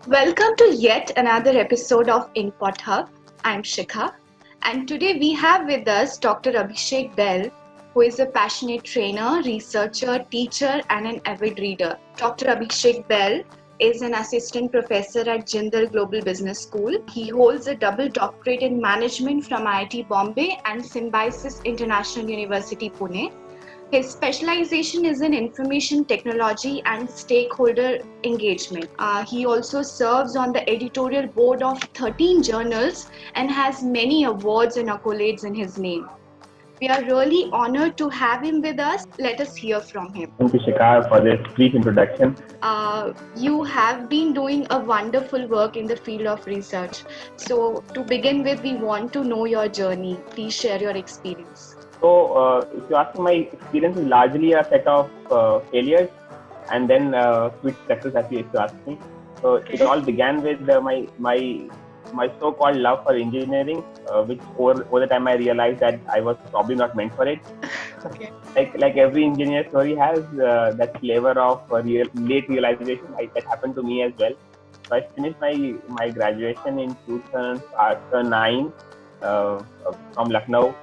Welcome to yet another episode of Input Hub. I'm Shikha, and today we have with us Dr. Abhishek Behl, who is a passionate trainer, researcher, teacher, and an avid reader. Dr. Abhishek Behl is an assistant professor at Jindal Global Business School. He holds a double doctorate in management from IIT Bombay and Symbiosis International University, Pune. His specialization is in information technology and stakeholder engagement. He also serves on the editorial board of 13 journals and has many awards and accolades in his name. We are really honored to have him with us. Let us hear from him. Thank you, Shikha, for this brief introduction. You have been doing a wonderful work in the field of research. So, to begin with, we want to know your journey. Please share your experience. So, if you ask me, my experience is largely a set of failures and then switch success, if you ask me. So, it all began with my so-called love for engineering, which over the time I realized that I was probably not meant for it. Okay. Like every engineer story has that flavor of late realization. That happened to me as well. So I finished my graduation in 2009 from Lucknow.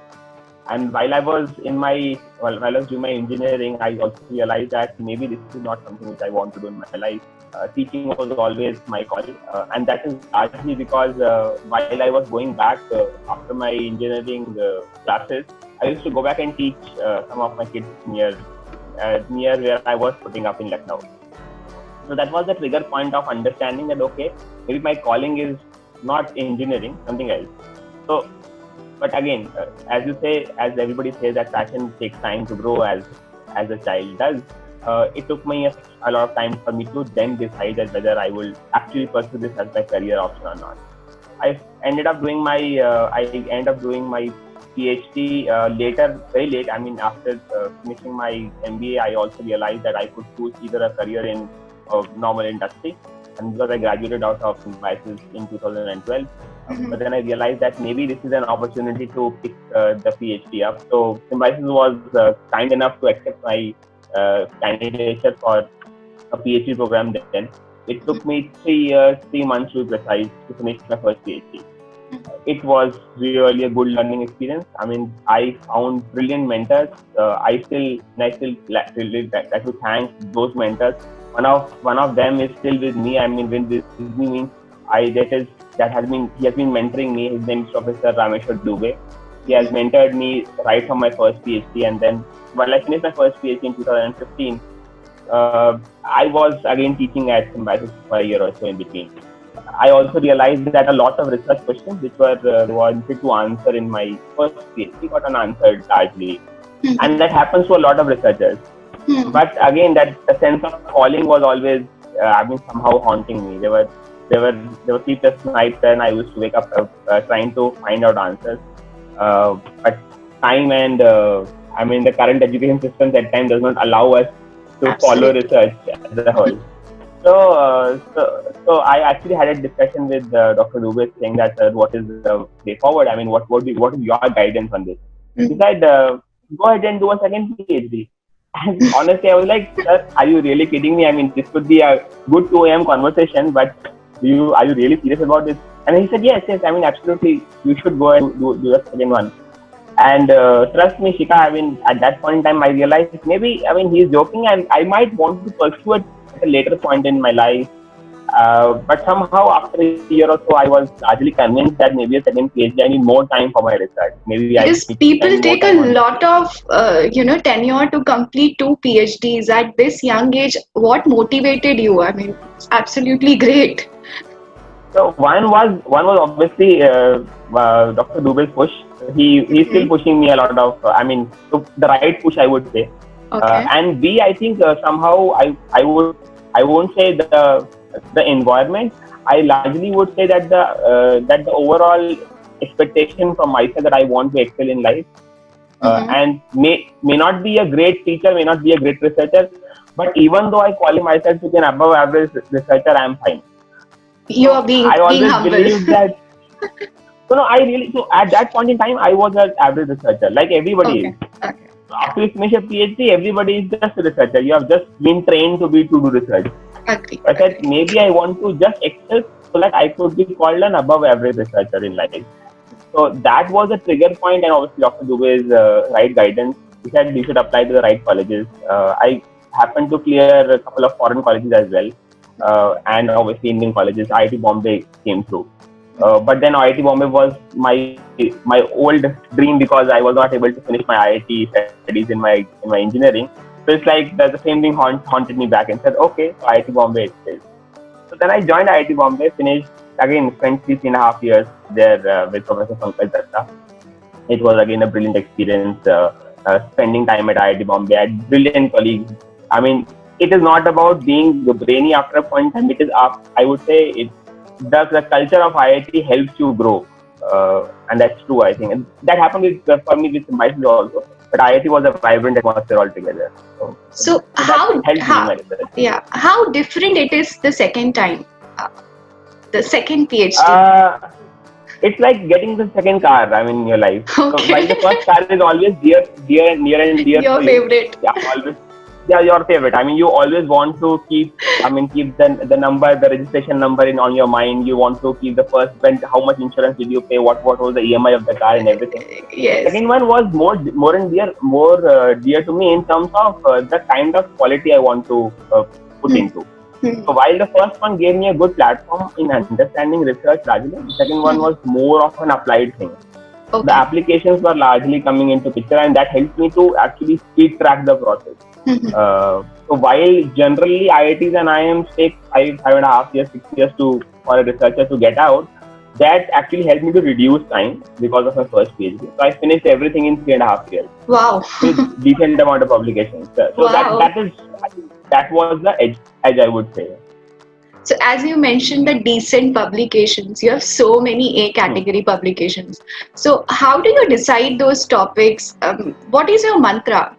And while I was doing my engineering, I also realized that maybe this is not something which I want to do in my life. Teaching was always my call, and that is largely because while I was going back after my engineering classes, I used to go back and teach some of my kids near where I was putting up in Lucknow. So that was the trigger point of understanding that okay, maybe my calling is not engineering, something else. So. But again, as you say, as everybody says, that passion takes time to grow as a child does. It took me a lot of time for me to then decide that whether I will actually pursue this as my career option or not. I ended up doing my Ph.D. Later, very late. I mean, after finishing my MBA, I also realized that I could choose either a career in normal industry, and because I graduated out of Symbiosis in 2012. But then I realized that maybe this is an opportunity to pick the PhD up. So Symbiosis was kind enough to accept my candidature for a PhD program then. It took me 3 years, 3 months to be precise, to finish my first PhD. It was really a good learning experience. I mean, I found brilliant mentors. I still like to thank those mentors. One of them is still with me. I mean, when this means he has been mentoring me. His name is Professor Dubey. He has mentored me right from my first PhD, and then while I finished my first PhD in 2015, I was again teaching at Symbiosis for a year or so in between. I also realized that a lot of research questions which were wanted to answer in my first PhD got unanswered largely, and that happens to a lot of researchers. But again, that the sense of calling was always, somehow haunting me. There were sleepless nights, and I used to wake up trying to find out answers. But time and the current education system at times does not allow us to follow research as a whole. So I actually had a discussion with Dr. Dubey saying that what is the way forward? I mean, what is your guidance on this? He said, go ahead and do a second PhD. And honestly, I was like, sir, are you really kidding me? I mean, this could be a good 2 a.m. conversation, but are you really serious about this? And he said, yes, I mean, absolutely, you should go and do the second one. And trust me, Shikha, I mean, at that point in time, I realized maybe, he's joking, and I might want to pursue it at a later point in my life. But somehow, after a year or so, I was largely convinced that maybe a second PhD, I need more time for my research. Because people take a lot of, tenure to complete 2 PhDs at this young age. What motivated you? I mean, it's absolutely great. So one was obviously Dr. Dubey's push. He's still pushing me a lot of. So the right push, I would say. Okay. And B, I think somehow I won't say the environment. I largely would say that the overall expectation from myself that I want to excel in life, and may not be a great teacher, may not be a great researcher, but even though I qualify myself to be an above average researcher, I am fine. You are being I always humble. believe that. So at that point in time, I was an average researcher, like everybody is. Okay. After you finish a PhD, everybody is just a researcher. You have just been trained to do research. Agree. I said maybe I want to just excel so that I could be called an above average researcher in life. So that was a trigger point, and obviously Dr. Dubey's right guidance. He said you should apply to the right colleges. I happened to clear a couple of foreign colleges as well, and obviously Indian colleges. IIT Bombay came through. But then IIT Bombay was my old dream because I was not able to finish my IIT studies in my engineering. So it's like the same thing haunted me back and said, okay, so IIT Bombay it is. So then I joined IIT Bombay, finished again, spent 3.5 years there with Professor Pankaj Datta. It was again a brilliant experience. Spending time at IIT Bombay, I had brilliant colleagues. I mean, it is not about being brainy after a point in time. It is, I would say, the culture of IIT helps you grow, and that's true. I think, and that happened for me with Symbiosis also. But IIT was a vibrant atmosphere altogether. So how different it is the second time, the second PhD? It's like getting the second car, in your life. Okay. So while the first car is always near and dear your for favorite. Your favorite. You always want to keep the number, the registration number on your mind. You want to keep the first, how much insurance did you pay, what was the EMI of the car and everything. Yes. The second one was more dear to me in terms of the kind of quality I want to put into. So while the first one gave me a good platform in understanding research largely, the second one was more of an applied thing. Okay. The applications were largely coming into picture, and that helped me to actually speed track the process. So while generally IITs and IIMs take 5.5 years, 6 years for a researcher to get out, that actually helped me to reduce time because of my first PhD. So I finished everything in 3.5 years. Wow. With decent amount of publications. So wow. that was the edge I would say. So as you mentioned, the decent publications, you have so many A category publications. So how do you decide those topics? What is your mantra?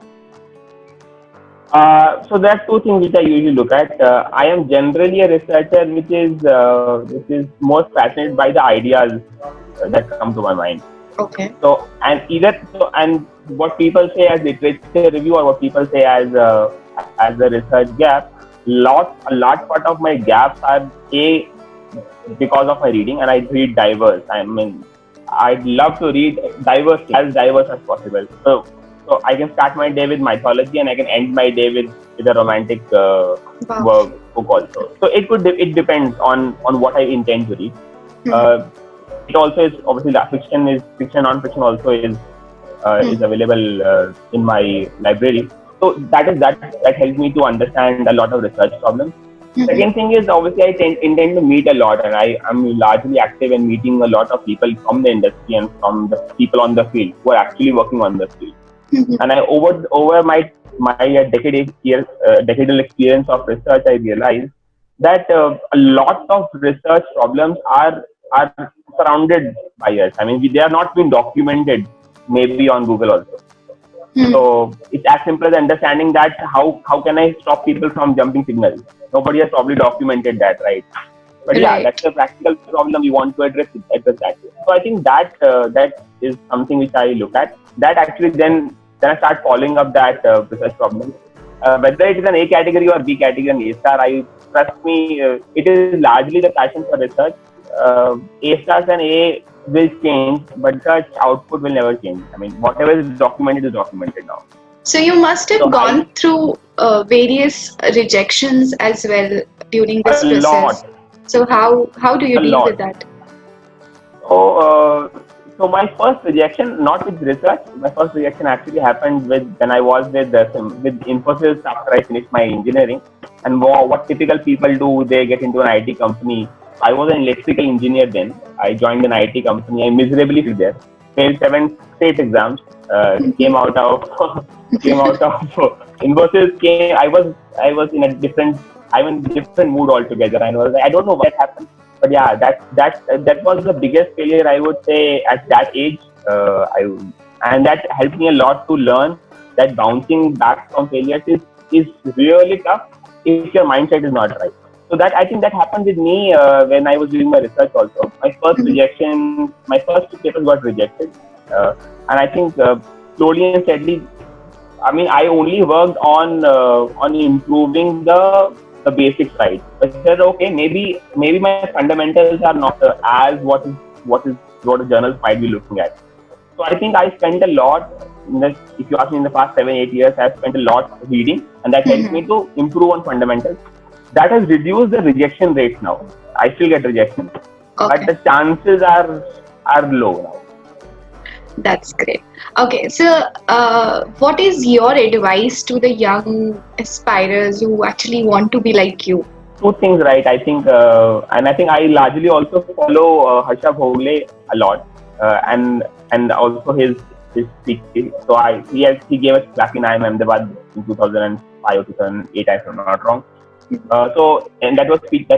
So there are two things which I usually look at. I am generally a researcher which is most fascinated by the ideas that come to my mind. Okay. So and what people say as literature review or what people say as a research gap, a large part of my gaps are because of my reading, and I read diverse. I'd love to read diverse as possible. So I can start my day with mythology and I can end my day with a romantic book also. So it depends on what I intend to read. It also is obviously fiction, non-fiction also is available in my library. So that helps me to understand a lot of research problems. Second thing is obviously I intend to meet a lot, and I am largely active in meeting a lot of people from the industry and from the people on the field who are actually working on the field. And I over my decadal experience of research, I realized that a lot of research problems are surrounded by us. They are not being documented maybe on Google also. So it's as simple as understanding that how can I stop people from jumping signals? Nobody has probably documented that, right? But yeah, that's a practical problem we want to address that. So I think that is something which I look at. That actually then I start following up that research problem. Whether it is an A category or B category and A star, trust me, it is largely the passion for research. A stars and A will change, but research output will never change. Whatever is documented now. So you must have gone through various rejections as well during this process. Lot. So how do you deal with that? So my first rejection, not with research, my first rejection actually happened when I was with Infosys after I finished my engineering. And what typical people do, they get into an IT company. I was an electrical engineer then. I joined an IT company. I miserably failed there. Failed 7 state exams. Came out of Infosys. I was in a different mood altogether. I don't know what happened. But yeah, that was the biggest failure I would say at that age. And that helped me a lot to learn that bouncing back from failures is really tough if your mindset is not right. So I think that happened with me when I was doing my research also. My first rejection, my first 2 papers got rejected. And I think slowly and steadily, I only worked on improving the the basics right. I said, okay, maybe my fundamentals are not as what the journals might be looking at. So I think I spent a lot. If you ask me, in the past 7-8 years, I've spent a lot reading, and that helped me to improve on fundamentals. That has reduced the rejection rate now. I still get rejection, but the chances are low now. That's great. Okay, so what is your advice to the young aspirers who actually want to be like you? Two things, right? I think, and I think I largely also follow Harsha Bhogle a lot, and also his speech. So he gave us back in IIM Ahmedabad in 2005 or 2008, if I'm not wrong. So and that was a speech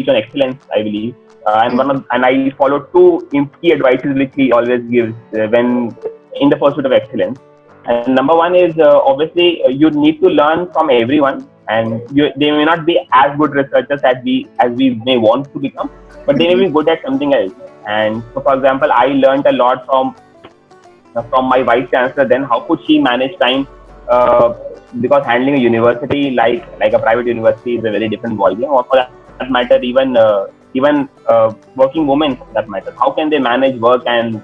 on excellence, I believe. And I followed two key advices which he always gives when in the pursuit of excellence. And number one is obviously you need to learn from everyone, and they may not be as good researchers as we may want to become, but they may be good at something else. And so, for example, I learned a lot from my vice chancellor. Then how could she manage time? Because handling a university like a private university is a very different volume. Or for that matter, even working women, for that matter, how can they manage work and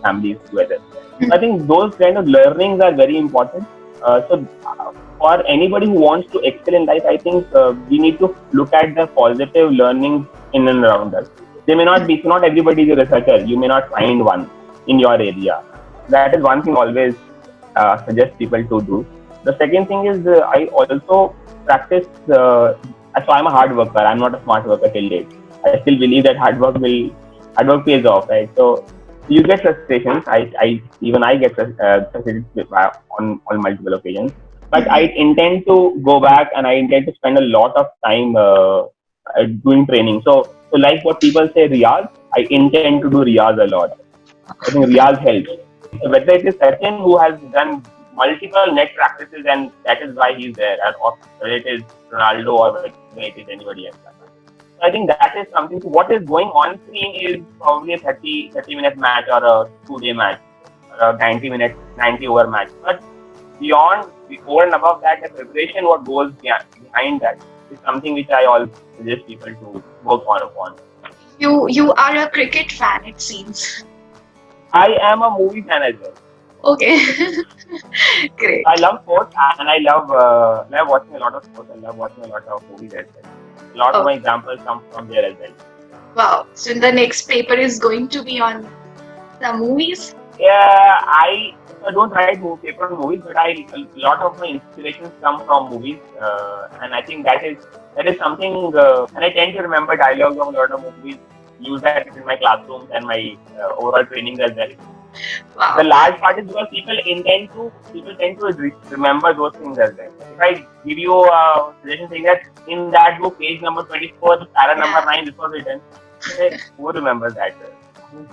families together? So I think those kind of learnings are very important. So for anybody who wants to excel in life, I think we need to look at the positive learnings in and around us. They may not be, so not everybody is a researcher. You may not find one in your area. That is one thing I always suggest people to do. The second thing is I also practice. So I'm a hard worker. I'm not a smart worker till date. I still believe that hard work pays off, right? So you get frustrations. I get frustrated on multiple occasions. But I intend to go back, and I intend to spend a lot of time doing training. So like what people say, Riyaz, I intend to do Riyaz a lot. I think Riyaz helps. So whether it is Sachin who has done multiple net practices and that is why he's there, or whether it is Ronaldo or whether it is anybody else. So I think that is something. So what is going on screen is probably a 30-minute match or a 2-day match, or a 90-over match. But over and above that, the preparation, what goes behind that, is something which I always suggest people to work on. You are a cricket fan, it seems. I am a movie fan as well. Okay, great. I love sports, and I love watching a lot of sports. I love watching a lot of movies as well. A lot of my examples come from there as well. Wow. So the next paper is going to be on the movies? Yeah, I don't write paper on movies, but a lot of my inspirations come from movies, and I think that is something. And I tend to remember dialogues of a lot of movies, use that in my classrooms and my overall trainings as well. Wow. The large part is because people tend to remember those things as well. If I give you a suggestion saying that in that book, page number 24, para number 9, this was written, who remembers that?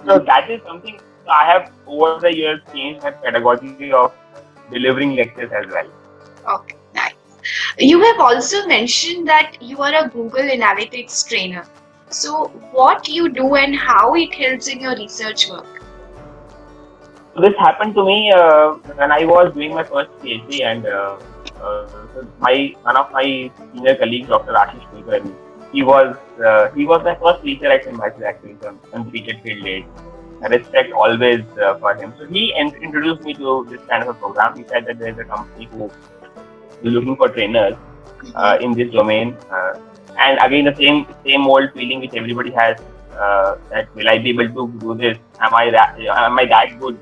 So that is something I have over the years changed my pedagogy of delivering lectures as well. Okay, nice. You have also mentioned that you are a Google Analytics trainer. So what you do and how it helps in your research work? So this happened to me when I was doing my first Ph.D. and one of my senior colleagues, Dr. Ashish Kulkarni, he was my first teacher at Symbiosis actually, on the teacher field aid. I respect always for him. So he introduced me to this kind of a program. He said that there is a company who is looking for trainers in this domain, and again the same old feeling which everybody has, that will I be able to do this? Am I that good?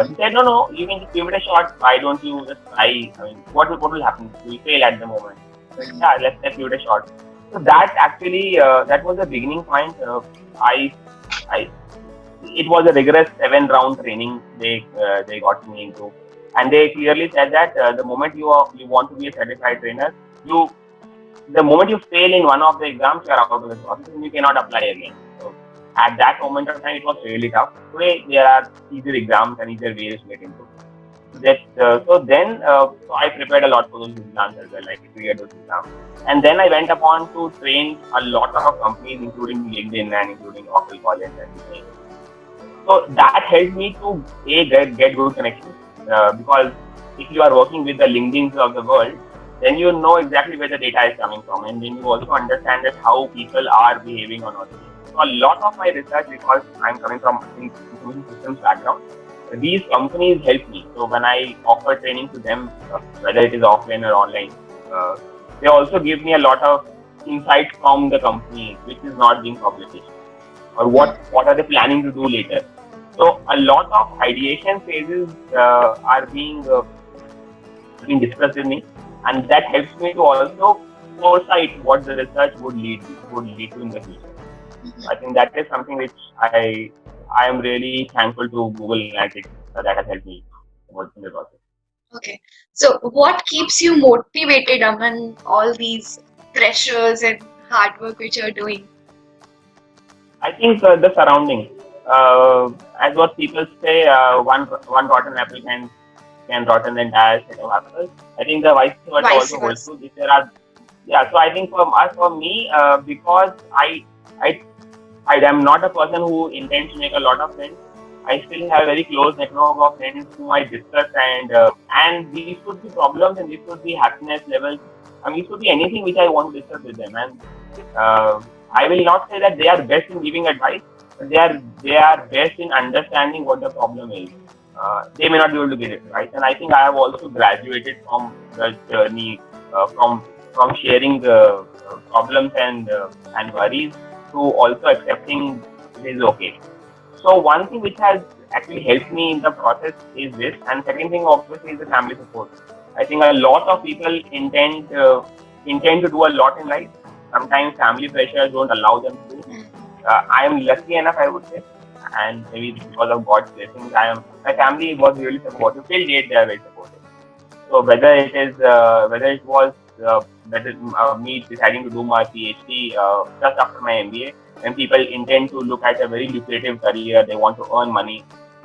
He said, no, you can just give it a shot. Why don't you just try? I mean, what will happen? You fail at the moment. But yeah, let's give it a shot. So that actually, that was the beginning point. It was a rigorous 7-round training they got me into, and they clearly said that the moment you want to be a certified trainer, the moment you fail in one of the exams, you are out of the process and you cannot apply again. So at that moment of time, it was really tough. Today, there are easier exams and easier ways to get into. So I prepared a lot for those exams as well, like to get those exams. And then I went upon to train a lot of companies, including LinkedIn and including Oracle College and everything. So that helped me to get good connections, because if you are working with the LinkedIns of the world, then you know exactly where the data is coming from, and then you also understand that how people are behaving or not. So a lot of my research, because I'm coming from information systems background, these companies help me. So when I offer training to them, whether it is offline or online, uh, they also give me a lot of insights from the company, which is not being published, or what are they planning to do later. So a lot of ideation phases are being discussed with me, and that helps me to also foresight what the research would lead to in the future. I think that is something which I am really thankful to Google Analytics that has helped me in the process. Okay. So, what keeps you motivated among all these pressures and hard work which you're doing? I think the surrounding, as what people say, one rotten apple can rotten the entire set of apples. I think the vice versa Vice also holds versa. true. If there are, yeah. So I think for me, because I I am not a person who intends to make a lot of friends. I still have a very close network of friends whom I discuss, and these could be problems and these could be happiness levels. I mean, it could be anything which I want to discuss with them. And uh, I will not say that they are best in giving advice, but they are best in understanding what the problem is. They may not be able to get it right, and I think I have also graduated from the journey, from sharing the problems and worries to also accepting it is okay. So one thing which has actually helped me in the process is this, and second thing obviously is the family support. I think a lot of people intend to do a lot in life. Sometimes family pressures don't allow them to do. I am lucky enough, I would say, and maybe because of God's blessings, my family was really supportive. Till date, they are very supportive. So whether it was me deciding to do my PhD just after my MBA, when people intend to look at a very lucrative career, they want to earn money.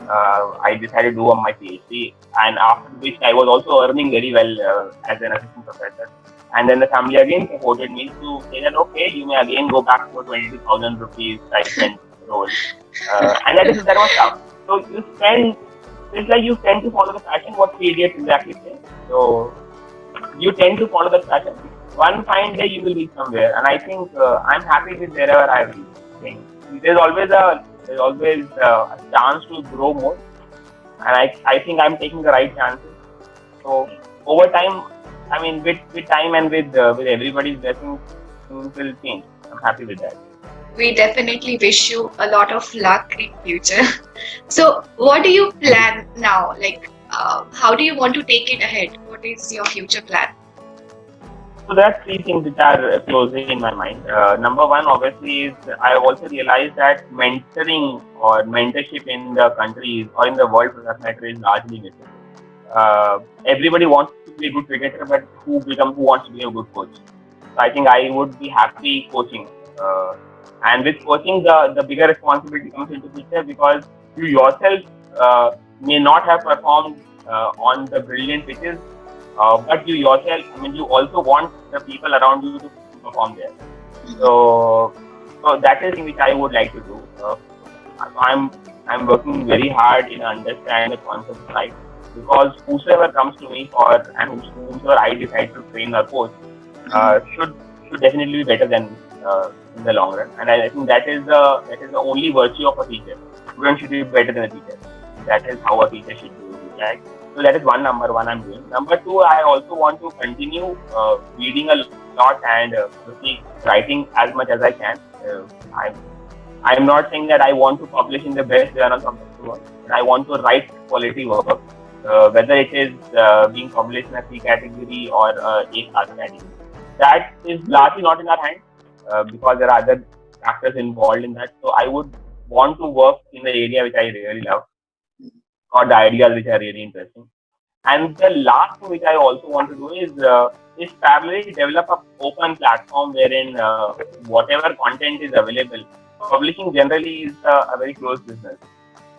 I decided to do my PhD, and after which I was also earning very well as an assistant professor. And then the family again supported me to say that okay, you may again go back to 22,000 rupees stipend role, and that was tough. So it's like you tend to follow the passion. What three idiots exactly say. So you tend to follow the passion. One fine day you will reach somewhere, and I think I'm happy with wherever I've reached. There's always a chance to grow more, and I think I'm taking the right chances. So over time, I mean, with time and with everybody's blessings, things will change. I'm happy with that. We definitely wish you a lot of luck in future. So, what do you Thank you. plan now? Like, how do you want to take it ahead? What is your future plan? So there are three things which are closely in my mind. Number one, obviously, is I have also realized that mentoring or mentorship in the countries or in the world for that matter is largely missing. Everybody wants to be a good cricketer, but who wants to be a good coach? So I think I would be happy coaching. And with coaching, the bigger responsibility comes into picture because you yourself may not have performed on the brilliant pitches, but you yourself, I mean, you also want the people around you to perform there. So, so that is something which I would like to do. I'm I'm working very hard in understanding the concept right because whosoever comes to me for and whosoever I decide to train or coach should definitely be better than me in the long run. And I think that is the only virtue of a teacher. Student should be better than a teacher. That is how a teacher should do it, right? So that is number one I'm doing. Number two, I also want to continue reading a lot and writing as much as I can. I'm not saying that I want to publish in the best journal something, but I want to write quality work, whether it is being published in a C category or A-star category. That is largely not in our hands because there are other factors involved in that. So I would want to work in the area which I really love or the ideas which are really interesting. And the last thing which I also want to do is parallelly develop a open platform wherein whatever content is available. Publishing generally is a very closed business.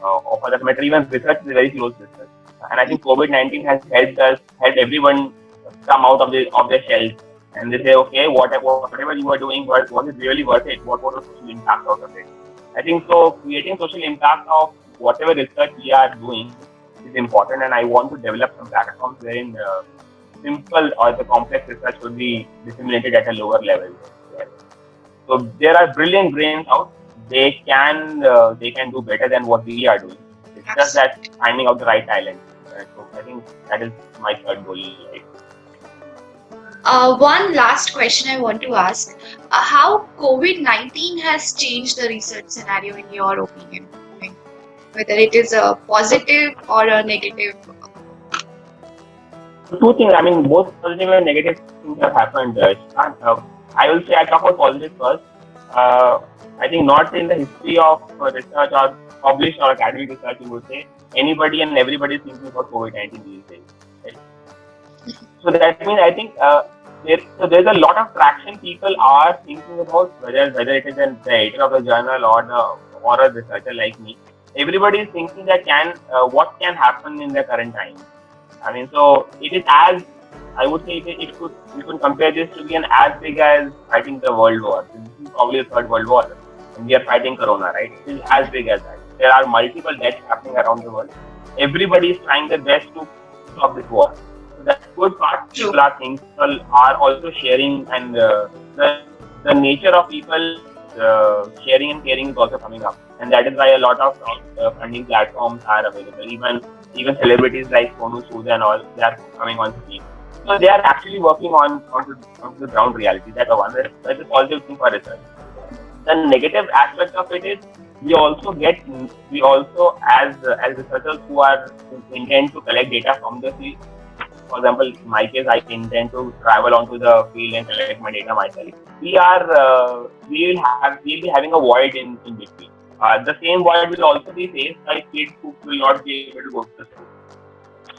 Or for that matter, even research is a very closed business. And I think COVID-19 has helped everyone come out of their shells, and they say, okay, whatever you were doing, was it really worth it? What was the social impact out of it? I think so. Creating social impact of whatever research we are doing is important, and I want to develop some platforms wherein simple or the complex research should be disseminated at a lower level. So there are brilliant brains out. They can do better than what we are doing. It's just that finding out the right talent. So I think that is my third goal in life. One last question I want to ask: how COVID-19 has changed the research scenario in your opinion? Whether it is a positive or a negative? Two things. I mean, both positive and negative things have happened. I will say I talk about positive first. I think not in the history of research or published or academic research, you would say anybody and everybody is thinking about COVID-19 these days. Right? So that means I think there's a lot of traction. People are thinking about whether it is the editor of a journal or a researcher like me. Everybody is thinking that what can happen in the current time. I mean, so it is as I would say you could compare this to be as big as fighting the world war. This is probably the third world war, and we are fighting Corona, right? It is as big as that. There are multiple deaths happening around the world. Everybody is trying their best to stop this war. So that's good part. People are thinking, people are also sharing, and the nature of people sharing and caring is also coming up, and that is why a lot of funding platforms are available. Even celebrities like Sonu Sood and all, they are coming on screen. So they are actually working on the ground reality. That's a positive thing for research. The negative aspect of it is we also as researchers who intend to collect data from the field. For example, in my case, I intend to travel onto the field and collect my data myself. We'll be having a void in between. The same void will also be faced by kids who will not be able to go to the school.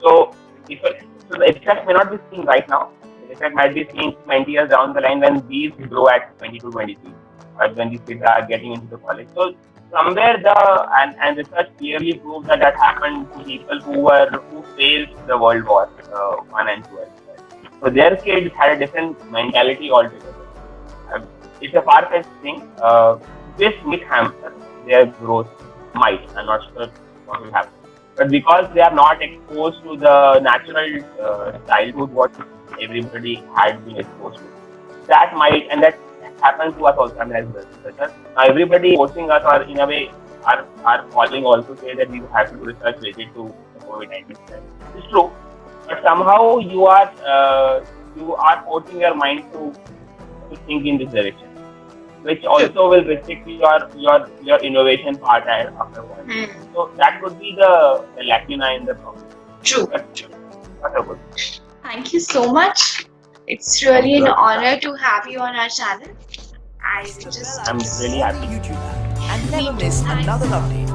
So the effect may not be seen right now. The effect might be seen 20 years down the line when these grow at 22, 23, or when these kids are getting into the college. So somewhere and research clearly proves that happened to people who faced the World War 1 and 2. So their kids had a different mentality altogether. It's a far-fetched thing. This might hamper their growth. I'm not sure what will happen. But because they are not exposed to the natural childhood what everybody had been exposed to, that happens to us also. I mean, as researchers, now everybody forcing us, or in a way, are calling also say that we have to do research related to the COVID-19. It's true, but somehow you are forcing your mind to think in this direction, which also will restrict your innovation part after a while. So that could be the lacuna in the problem. True. Good. Thank you so much. It's really an honor to have you on our channel. I'm really happy. And never miss another update.